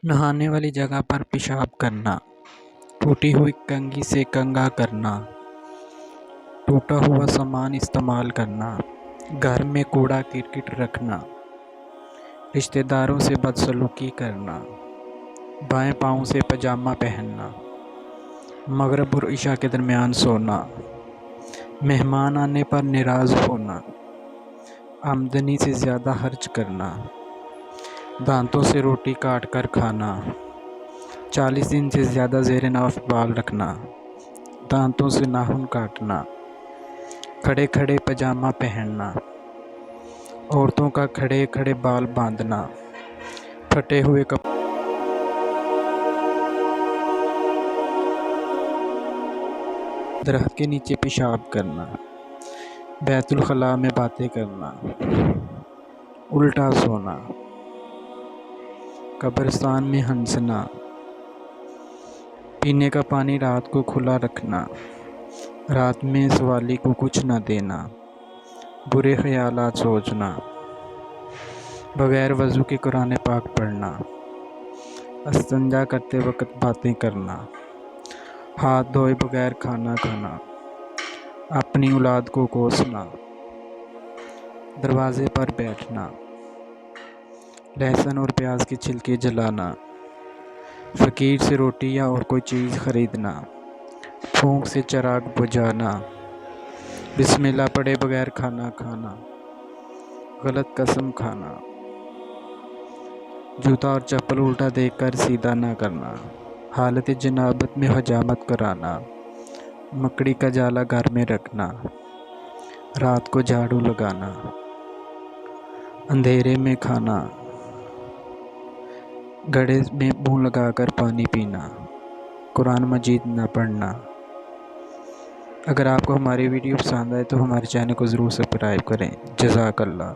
نہانے والی جگہ پر پیشاب کرنا، ٹوٹی ہوئی کنگھی سے کنگھا کرنا، ٹوٹا ہوا سامان استعمال کرنا، گھر میں کوڑا کرکٹ رکھنا، رشتہ داروں سے بدسلوکی کرنا، بائیں پاؤں سے پاجامہ پہننا، مغرب اور عشاء کے درمیان سونا، مہمان آنے پر ناراض ہونا، آمدنی سے زیادہ خرچ کرنا، دانتوں سے روٹی کاٹ کر کھانا، 40 دن سے زیادہ زیر ناف بال رکھنا، دانتوں سے ناخن کاٹنا، کھڑے کھڑے پاجامہ پہننا، عورتوں کا کھڑے کھڑے بال باندھنا، پھٹے ہوئے کپڑے، درخت کے نیچے پیشاب کرنا، بیت الخلاء میں باتیں کرنا، الٹا سونا، قبرستان میں ہنسنا، پینے کا پانی رات کو کھلا رکھنا، رات میں سوالی کو کچھ نہ دینا، برے خیالات سوچنا، بغیر وضو کے قرآن پاک پڑھنا، استنجا کرتے وقت باتیں کرنا، ہاتھ دھوئے بغیر کھانا کھانا، اپنی اولاد کو کوسنا، دروازے پر بیٹھنا، لہسن اور پیاز کے چھلکے جلانا، فقیر سے روٹی یا اور کوئی چیز خریدنا، پھونک سے چراغ بجھانا، بسم اللہ پڑھے بغیر کھانا کھانا، غلط قسم کھانا، جوتا اور چپل الٹا دیکھ کر سیدھا نہ کرنا، حالت جنابت میں حجامت کرانا، مکڑی کا جالا گھر میں رکھنا، رات کو جھاڑو لگانا، اندھیرے میں کھانا، گڑھے میں منہ لگا کر پانی پینا، قرآن مجید نہ پڑھنا۔ اگر آپ کو ہماری ویڈیو پسند آئے تو ہمارے چینل کو ضرور سبسکرائب کریں۔ جزاک اللہ۔